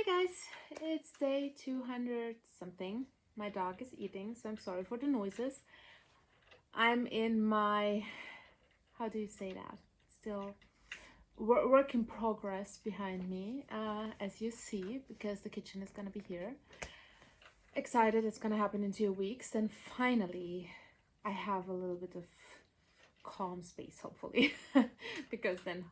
Hi guys, it's day 200 something. My dog is eating, so I'm sorry for the noises. I'm in my, how do you say that? Still work in progress behind me, as you see, because the kitchen is gonna be here. Excited, it's gonna happen in 2 weeks. Then finally, I have a little bit of calm space, hopefully, because then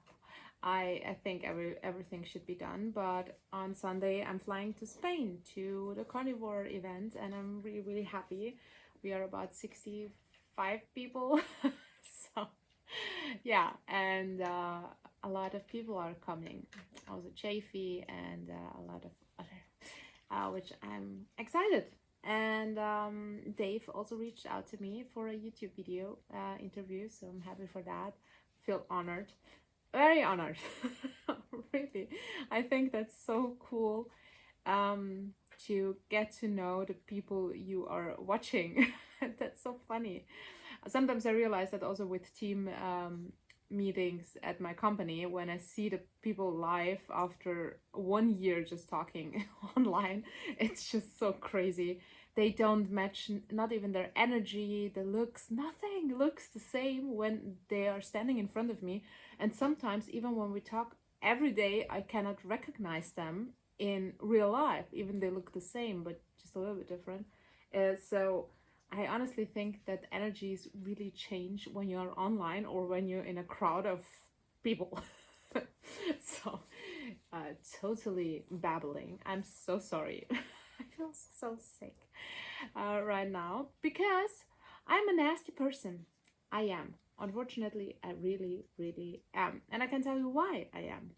I think everything should be done. But on Sunday I'm flying to Spain to the Carnivore event, and I'm really happy. We are about 65 people, so yeah, and a lot of people are coming. Also Chafee and a lot of other, which I'm excited. And Dave also reached out to me for a YouTube video interview, so I'm happy for that. Feel honored, very honored. Really, I think that's so cool, to get to know the people you are watching. That's so funny. Sometimes I realize that also with team meetings at my company, when I see the people live after 1 year just talking online, it's just so crazy. They don't match, not even their energy, the looks, nothing looks the same when they are standing in front of me. And sometimes, even when we talk every day, I cannot recognize them in real life, even they look the same, but just a little bit different. So I honestly think that energies really change when you're online or when you're in a crowd of people. So, totally babbling. I'm so sorry. I feel so sick right now because I'm a nasty person. I am. Unfortunately, I really am. And I can tell you why I am.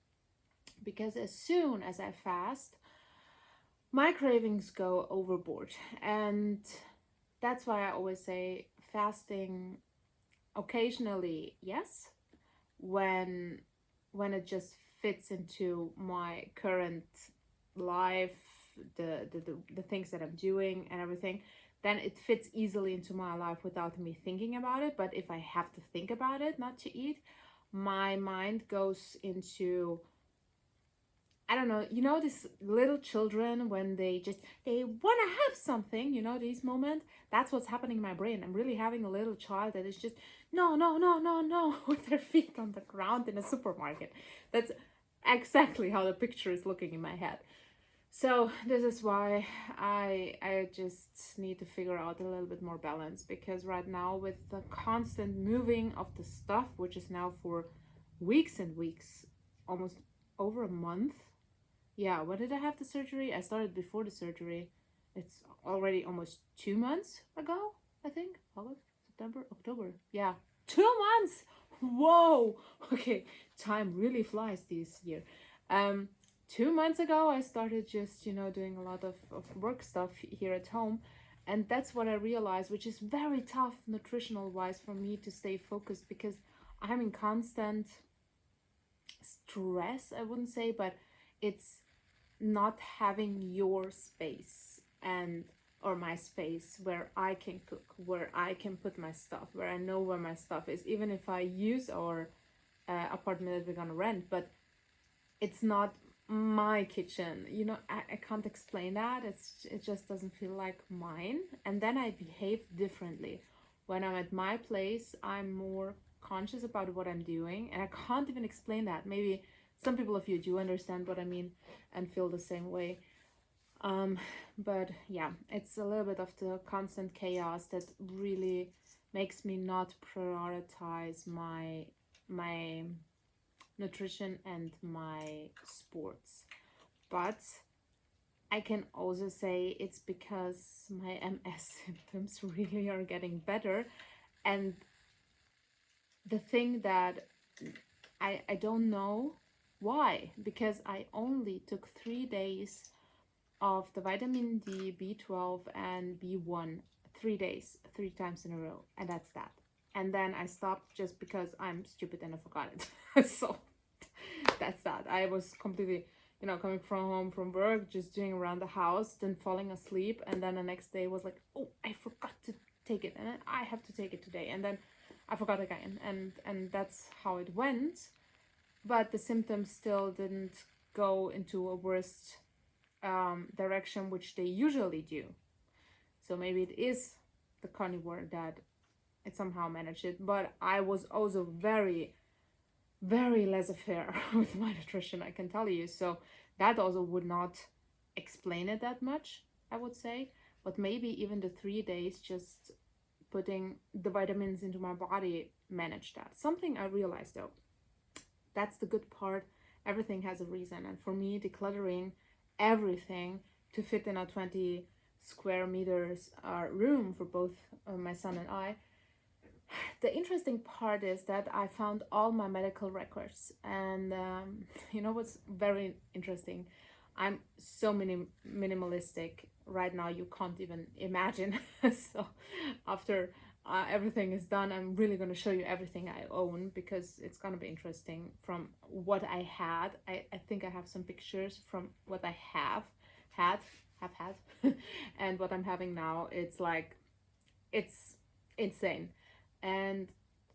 Because as soon as I fast, my cravings go overboard. And that's why I always say fasting occasionally, yes, when it just fits into my current life, the things that I'm doing and everything, then it fits easily into my life without me thinking about it. But if I have to think about it not to eat, my mind goes into, I don't know, these little children when they want to have something, these moments. That's what's happening in my brain. I'm really having a little child that is just no, no, no, no, no, with their feet on the ground in a supermarket. That's exactly how the picture is looking in my head. So this is why I just need to figure out a little bit more balance, because right now with the constant moving of the stuff, which is now for weeks and weeks, almost over a month. Yeah, when did I have the surgery? I started before the surgery. It's already almost 2 months ago, I think. August, September, October. Yeah, 2 months. Whoa. Okay, time really flies this year. 2 months ago, I started just, doing a lot of work stuff here at home. And that's what I realized, which is very tough nutritional wise for me to stay focused, because I'm in constant stress, I wouldn't say, but it's not having your space and or my space where I can cook, where I can put my stuff, where I know where my stuff is, even if I use our apartment that we're gonna rent, but it's not my kitchen. I can't explain that. It just doesn't feel like mine, and then I behave differently. When I'm at my place, I'm more conscious about what I'm doing, and I can't even explain that. Maybe some people of you do understand what I mean and feel the same way. But yeah, it's a little bit of the constant chaos that really makes me not prioritize my nutrition and my sports. But I can also say it's because my MS symptoms really are getting better. And the thing that I don't know why, because I only took 3 days of the vitamin D, B12, and B1, 3 days, 3 times in a row, and that's that. And then I stopped just because I'm stupid and I forgot it. So that's that. I was completely, coming from home from work, just doing around the house, then falling asleep, and then the next day was like, oh, I forgot to take it, and I have to take it today, and then I forgot again, and that's how it went. But the symptoms still didn't go into a worse direction which they usually do. So maybe it is the carnivore that it somehow managed it. But I was also very, very laissez-faire with my nutrition, I can tell you. So that also would not explain it that much, I would say. But maybe even the 3 days just putting the vitamins into my body managed that. Something I realized though, that's the good part. Everything has a reason. And for me, decluttering everything to fit in a 20 square meters room for both my son and I, the interesting part is that I found all my medical records. And you know what's very interesting? I'm so minimalistic right now, you can't even imagine. So after everything is done, I'm really going to show you everything I own, because it's going to be interesting from what I had. I think I have some pictures from what I have had and what I'm having now. It's like, it's insane. And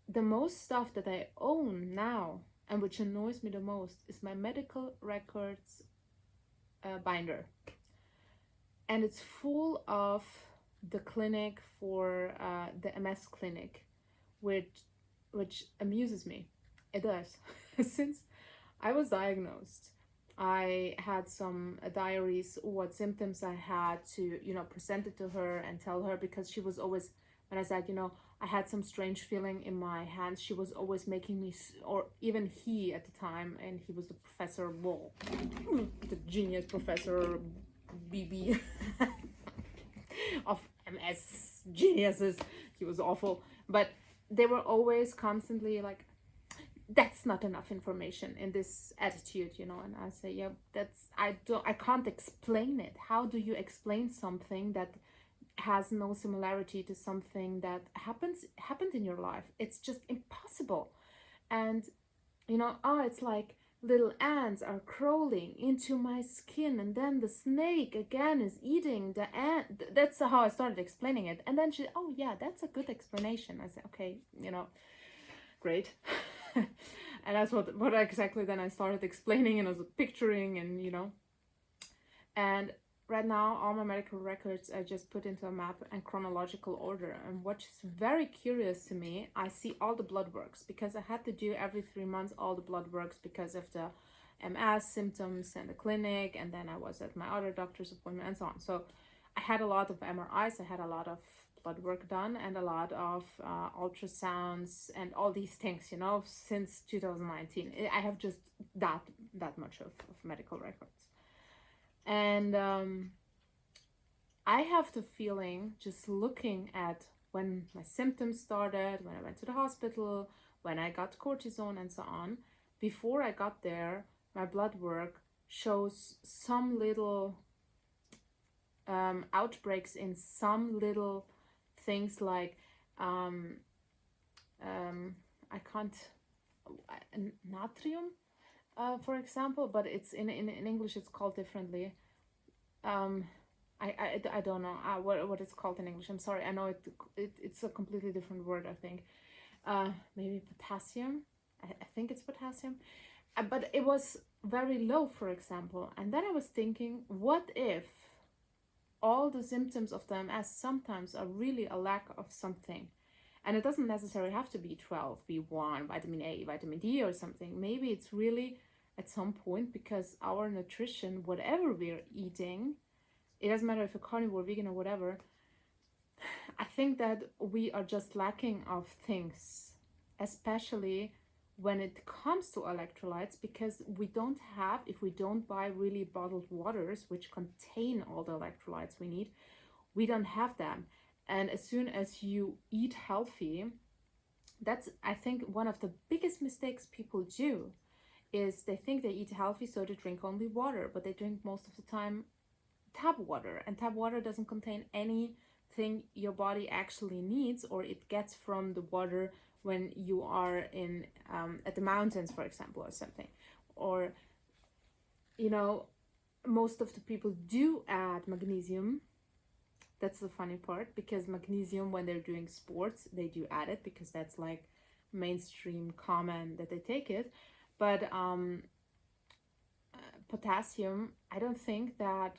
the most stuff that I own now, and which annoys me the most, is my medical records binder. And it's full of the clinic for the MS clinic, which amuses me. It does. Since I was diagnosed, I had some diaries, what symptoms I had, to, you know, present it to her and tell her, because she was always, when I said, you know, I had some strange feeling in my hands, she was always making me, or even he at the time, and he was the professor, well, the genius professor, BB of MS geniuses. He was awful, but they were always constantly like, that's not enough information in this attitude, you know. And I say, yeah, that's, I can't explain it. How do you explain something that has no similarity to something that happened in your life? It's just impossible. And you know, it's like little ants are crawling into my skin, and then the snake again is eating the ant. That's how I started explaining it. And then she, oh yeah, that's a good explanation. I said, okay, you know, great. And that's what exactly then I started explaining, and I was picturing, and you know. And right now all my medical records I just put into a map and chronological order. And what's very curious to me, I see all the blood works, because I had to do every 3 months all the blood works because of the MS symptoms and the clinic, and then I was at my other doctor's appointment and so on. So I had a lot of MRIs, I had a lot of blood work done, and a lot of ultrasounds and all these things, you know, since 2019. I have just that much of medical records. And I have the feeling, just looking at when my symptoms started, when I went to the hospital, when I got cortisone and so on, before I got there, my blood work shows some little outbreaks in some little things, like I can't, natrium, for example, but it's in English it's called differently. I don't know what it's called in English. I'm sorry. I know it's a completely different word, I think. Maybe potassium. I think it's potassium. But it was very low, for example. And then I was thinking, what if all the symptoms of the MS sometimes are really a lack of something? And it doesn't necessarily have to be 12, B1, vitamin A, vitamin D or something. Maybe it's really at some point because our nutrition, whatever we're eating, it doesn't matter if you're carnivore, vegan or whatever, I think that we are just lacking of things, especially when it comes to electrolytes, because we don't have, if we don't buy really bottled waters which contain all the electrolytes we need, we don't have them. And as soon as you eat healthy, that's, I think, one of the biggest mistakes people do, is they think they eat healthy, so they drink only water, but they drink most of the time tap water, and tap water doesn't contain anything your body actually needs, or it gets from the water when you are in at the mountains, for example, or something. Or, you know, most of the people do add magnesium. That's the funny part, because magnesium, when they're doing sports, they do add it, because that's like mainstream common that they take it. But potassium, I don't think that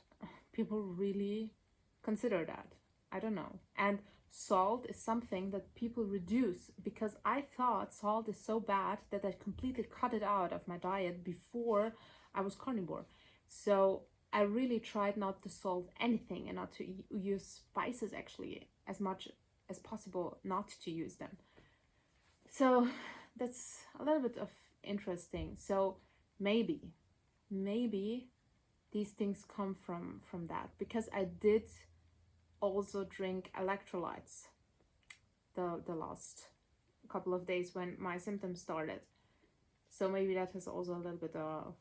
people really consider that. I don't know. And salt is something that people reduce, because I thought salt is so bad that I completely cut it out of my diet before I was carnivore. So I really tried not to salt anything and not to use spices, actually, as much as possible not to use them. So that's a little bit of interesting. So maybe these things come from that, because I did also drink electrolytes the last couple of days when my symptoms started. So maybe that has also a little bit of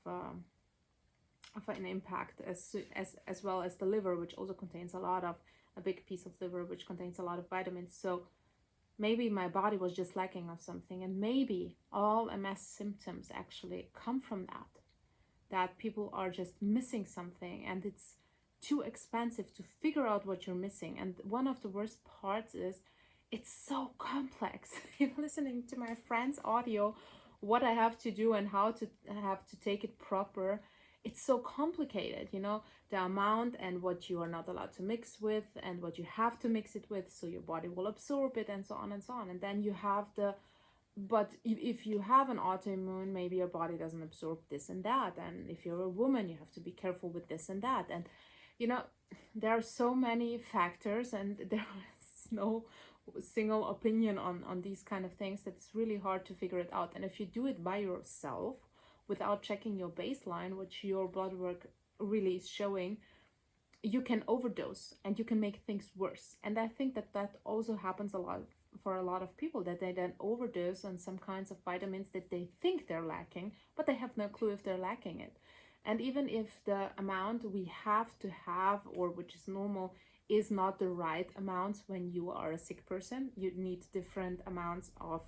an impact, as well as the liver, which also contains a big piece of liver, which contains a lot of vitamins. So maybe my body was just lacking of something, and maybe all MS symptoms actually come from that people are just missing something, and it's too expensive to figure out what you're missing. And one of the worst parts is it's so complex. Listening to my friend's audio, what I have to do and how to have to take it proper, it's so complicated, the amount and what you are not allowed to mix with and what you have to mix it with so your body will absorb it, and so on and so on. And then you have but if you have an autoimmune, maybe your body doesn't absorb this and that. And if you're a woman, you have to be careful with this and that. And there are so many factors, and there is no single opinion on these kind of things, that it's really hard to figure it out. And if you do it by yourself without checking your baseline, which your blood work really is showing, you can overdose and you can make things worse. And I think that also happens a lot for a lot of people, that they then overdose on some kinds of vitamins that they think they're lacking, but they have no clue if they're lacking it. And even if the amount we have to have, or which is normal, is not the right amount when you are a sick person, you need different amounts of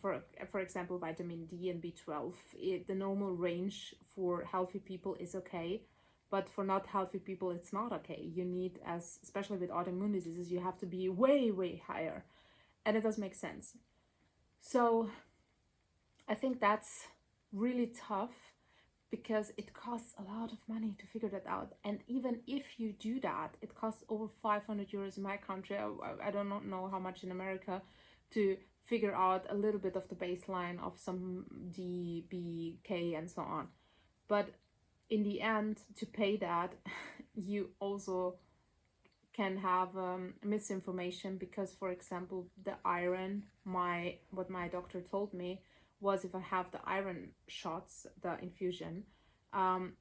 for example, vitamin D and B12. The normal range for healthy people is okay, but for not healthy people it's not okay. You need, especially with autoimmune diseases, you have to be way higher, and it does make sense. So I think that's really tough, because it costs a lot of money to figure that out. And even if you do that, it costs over 500 euros in my country. I don't know how much in America, to figure out a little bit of the baseline of some D, B, K, and so on. But in the end, to pay that, you also can have misinformation, because, for example, the iron, what my doctor told me was, if I have the iron shots, the infusion,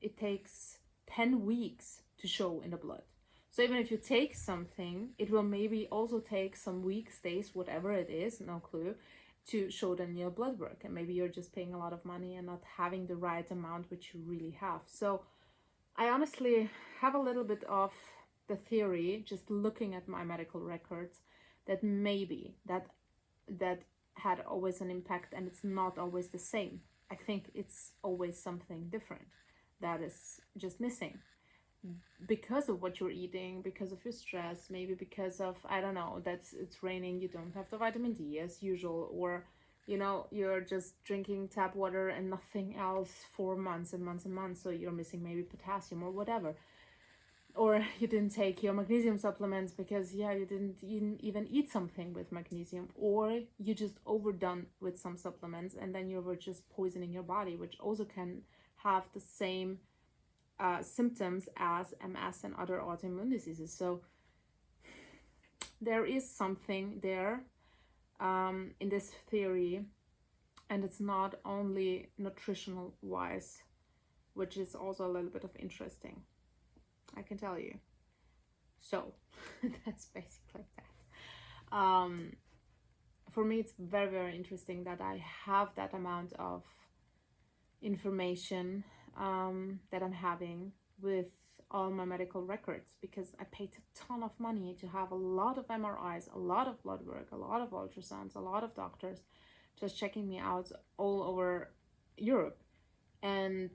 it takes 10 weeks to show in the blood. So even if you take something, it will maybe also take some weeks, days, whatever it is, no clue, to show them your blood work. And maybe you're just paying a lot of money and not having the right amount, which you really have. So I honestly have a little bit of the theory, just looking at my medical records, that maybe that had always an impact, and it's not always the same. I think it's always something different that is just missing, because of what you're eating, because of your stress, maybe because of, I don't know, it's raining, you don't have the vitamin D as usual, or you're just drinking tap water and nothing else for months and months and months, so you're missing maybe potassium or whatever. Or you didn't take your magnesium supplements because you didn't even eat something with magnesium, or you just overdone with some supplements and then you were just poisoning your body, which also can have the same symptoms as MS and other autoimmune diseases. So there is something there in this theory, and it's not only nutritional wise, which is also a little bit of interesting, I can tell you. So that's basically that. For me, it's very interesting that I have that amount of information that I'm having with all my medical records, because I paid a ton of money to have a lot of MRIs, a lot of blood work, a lot of ultrasounds, a lot of doctors just checking me out all over Europe. And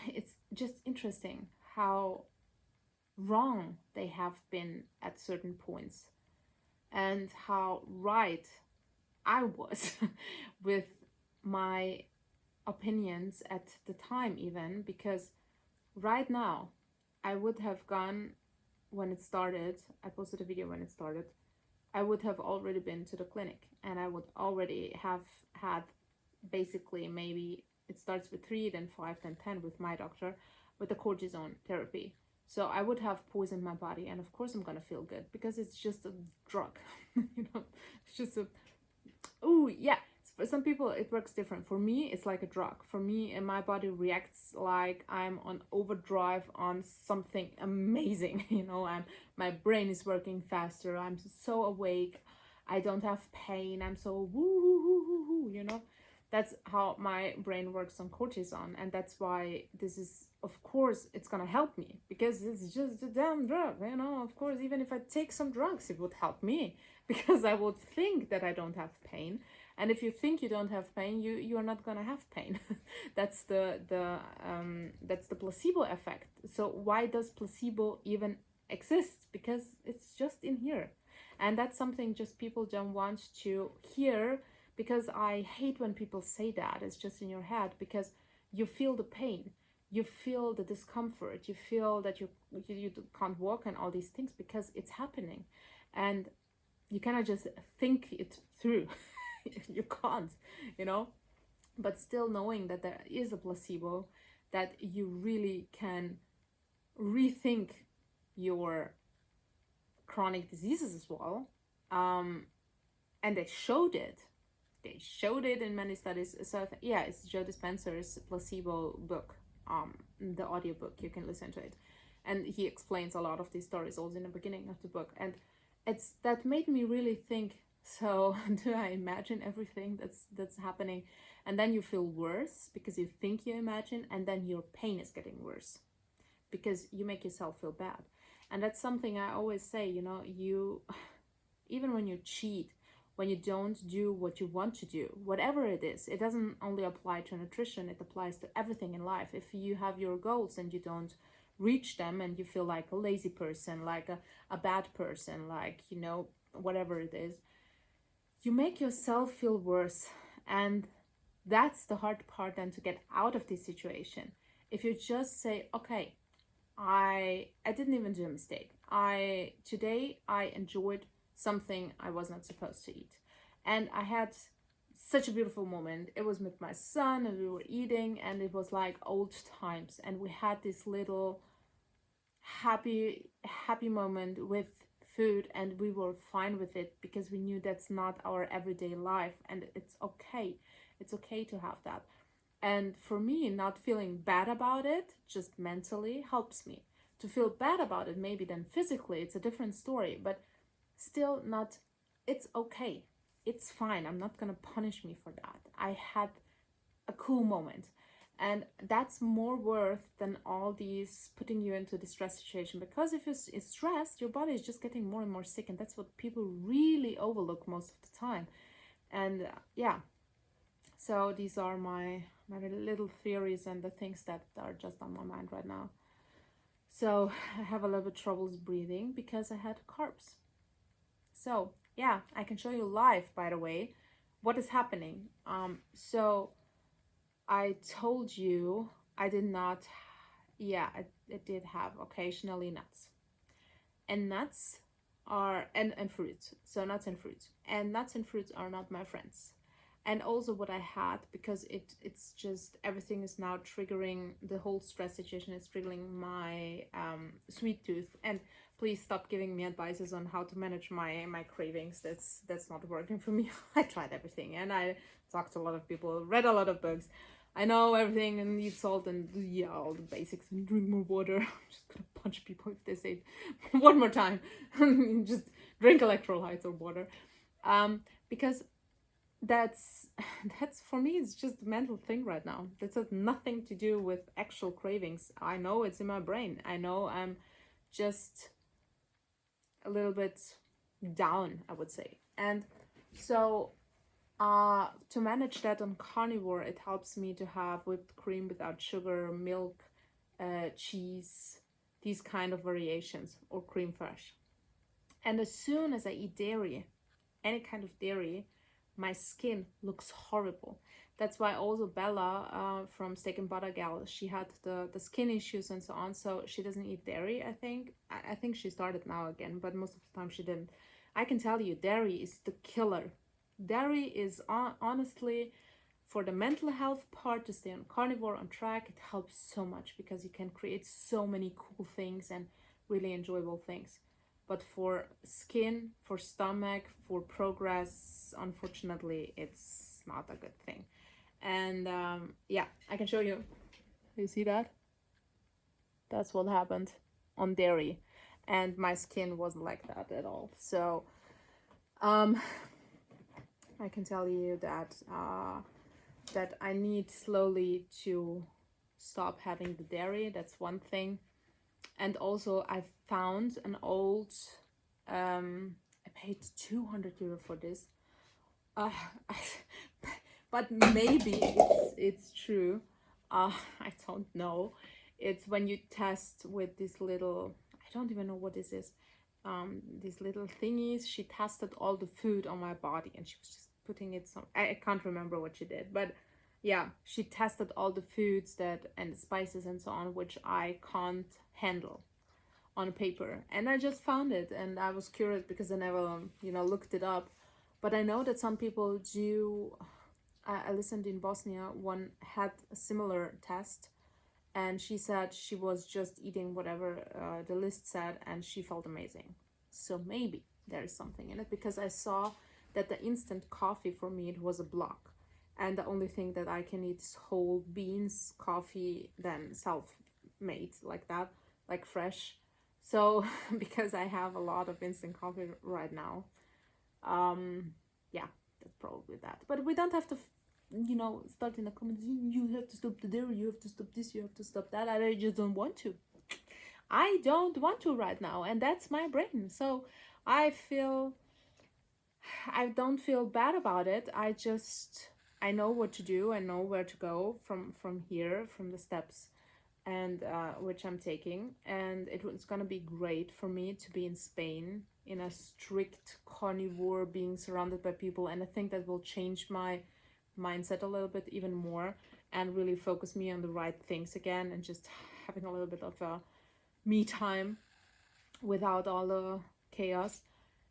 it's just interesting how wrong they have been at certain points, and how right I was with my opinions at the time, even because right now I would have gone when it started. I posted a video when it started. I would have already been to the clinic, and I would already have had, basically, maybe it starts with 3, then 5, then 10 with my doctor, with the cortisone therapy. So I would have poisoned my body, and of course I'm gonna feel good because it's just a drug. It's just a, oh yeah, for some people it works different. For me it's like a drug. For me, and my body reacts like I'm on overdrive on something amazing. My brain is working faster, I'm so awake, I don't have pain, I'm so woo woo woo woo woo. That's how my brain works on cortisone, and that's why this is, of course it's gonna help me, because it's just a damn drug. Of course, even if I take some drugs, it would help me because I would think that I don't have pain. And if you think you don't have pain, you are not gonna have pain. That's that's the placebo effect. So why does placebo even exist? Because it's just in here, and that's something just people don't want to hear, because I hate when people say that it's just in your head, because you feel the pain, you feel the discomfort, you feel that you can't walk and all these things because it's happening, and you cannot just think it through. You can't, but still knowing that there is a placebo, that you really can rethink your chronic diseases as well. And they showed it in many studies. So yeah, it's Joe Dispenza's placebo book, the audiobook, you can listen to it, and he explains a lot of these stories also in the beginning of the book, and that made me really think, so do I imagine everything that's happening? And then you feel worse because you think you imagine, and then your pain is getting worse because you make yourself feel bad. And that's something I always say, you even when you cheat, when you don't do what you want to do, whatever it is, it doesn't only apply to nutrition, it applies to everything in life. If you have your goals and you don't reach them, and you feel like a lazy person, like a bad person, like, whatever it is, you make yourself feel worse. And that's the hard part then, to get out of this situation. If you just say, okay, I didn't even do a mistake. Today I enjoyed something I was not supposed to eat. And I had such a beautiful moment. It was with my son, and we were eating, and it was like old times. And we had this little happy moment with food, and we were fine with it because we knew that's not our everyday life, and it's okay. It's okay to have that. And for me, not feeling bad about it, just mentally, helps me. To feel bad about it, maybe then physically, it's a different story, but still not, it's okay. It's fine. I'm not gonna punish me for that. I had a cool moment. And that's more worth than all these putting you into the stress situation. Because if you're stressed, your body is just getting more and more sick. And that's what people really overlook most of the time. And yeah, so these are my little theories and the things that are just on my mind right now. So I have a little bit troubles breathing because I had carbs. So yeah, I can show you live, by the way, what is happening. So I told you I did not, yeah, I did have occasionally nuts. And nuts are, and fruits. So nuts and fruits. And nuts and fruits are not my friends. And also what I had, because it's just, everything is now triggering, the whole stress situation is triggering my sweet tooth. And please stop giving me advices on how to manage my cravings. That's not working for me. I tried everything, and I talked to a lot of people, read a lot of books. I know everything, and eat salt, and yeah, all the basics, and drink more water. I'm just gonna punch people if they say it one more time. Just drink electrolytes or water. Because that's for me, it's just a mental thing right now. This has nothing to do with actual cravings. I know it's in my brain. I know I'm just a little bit down, I would say. And so to manage that on carnivore, it helps me to have whipped cream without sugar, milk, cheese, these kind of variations, or cream fresh. And as soon as I eat dairy, any kind of dairy, my skin looks horrible. That's why also Bella from Steak and Butter Gal, she had the skin issues and so on, so she doesn't eat dairy, I think. I think she started now again, but most of the time she didn't. I can tell you, dairy is the killer. Dairy is honestly, for the mental health part, to stay on carnivore on track, it helps so much because you can create so many cool things and really enjoyable things. But for skin, for stomach, for progress, unfortunately, it's not a good thing. And yeah, I can show you. You see that? That's what happened on dairy. And my skin wasn't like that at all. So I can tell you that that I need slowly to stop having the dairy. That's one thing. And also I found an old I paid 200 euro for this. Uh, but maybe it's true. I don't know. It's when you test with this little, I don't even know what this is. These little thingies. She tested all the food on my body, and she was just putting it some. I can't remember what she did, but yeah, she tested all the foods that and spices and so on, which I can't handle on paper. And I just found it, and I was curious because I never, looked it up. But I know that some people do. I listened in Bosnia, one had a similar test, and she said she was just eating whatever the list said, and she felt amazing. So maybe there's something in it, because I saw that the instant coffee for me, it was a block. And the only thing that I can eat is whole beans coffee, then self-made like that, like fresh. So because I have a lot of instant coffee right now, yeah, that's probably that. But we don't have to, start in the comments, you have to stop the dairy, you have to stop this, you have to stop that. I just don't want to. I don't want to right now, and that's my brain. So I don't feel bad about it. I know what to do. I know where to go from here, from the steps, and which I'm taking. And it was gonna be great for me to be in Spain in a strict carnivore, being surrounded by people, and I think that will change my mindset a little bit even more, and really focus me on the right things again, and just having a little bit of a me time without all the chaos.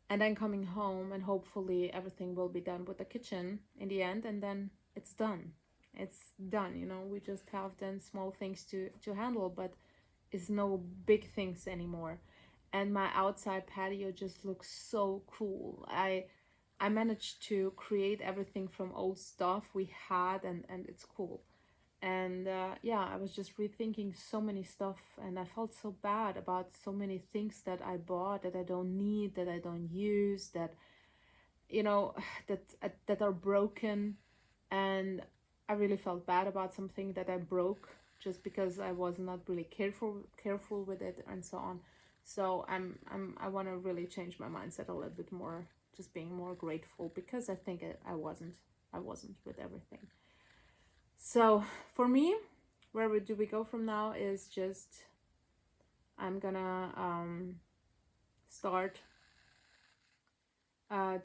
And then coming home, and hopefully everything will be done with the kitchen in the end, and then it's done. It's done, we just have then small things to handle, but it's no big things anymore. And my outside patio just looks so cool. I managed to create everything from old stuff we had, and it's cool. And yeah, I was just rethinking so many stuff, and I felt so bad about so many things that I bought that I don't need, that I don't use, that that are broken. And I really felt bad about something that I broke just because I was not really careful with it, and so on. So I want to really change my mindset a little bit more, just being more grateful, because I think I wasn't with everything. So for me, where do we go from now is just, I'm gonna start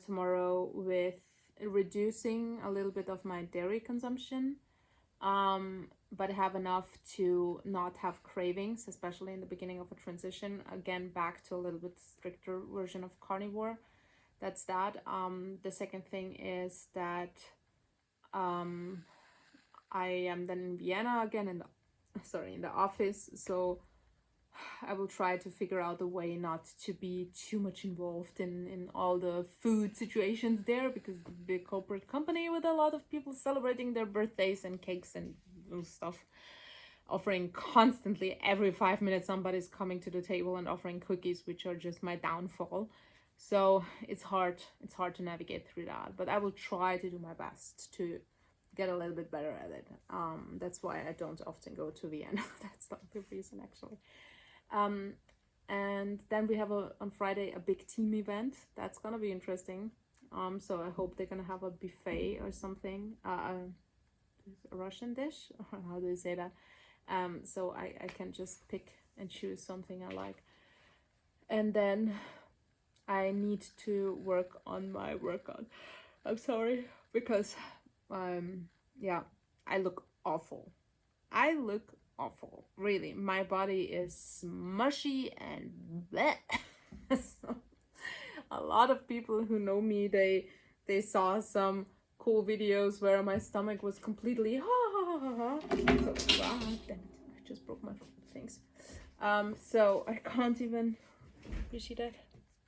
tomorrow with reducing a little bit of my dairy consumption, but have enough to not have cravings, especially in the beginning of a transition, again back to a little bit stricter version of carnivore. That's that. The second thing is that I am then in Vienna again, in the office. So I will try to figure out a way not to be too much involved in all the food situations there, because the big corporate company with a lot of people celebrating their birthdays and cakes and stuff, offering constantly every 5 minutes somebody's coming to the table and offering cookies, which are just my downfall. So it's hard to navigate through that, but I will try to do my best to get a little bit better at it. That's why I don't often go to Vienna. That's not the reason, actually. And then we have on Friday a big team event. That's gonna be interesting. So I hope they're gonna have a buffet or something, a Russian dish, or how do you say that? So I can just pick and choose something I like. And then I need to work on my workout. I'm sorry, because yeah, I look awful. I look awful. Really, my body is mushy and bleh. So, a lot of people who know me, they saw some cool videos where my stomach was completely ha ha ha ha ha. So damn it, I just broke my things. So I can't even. You see that?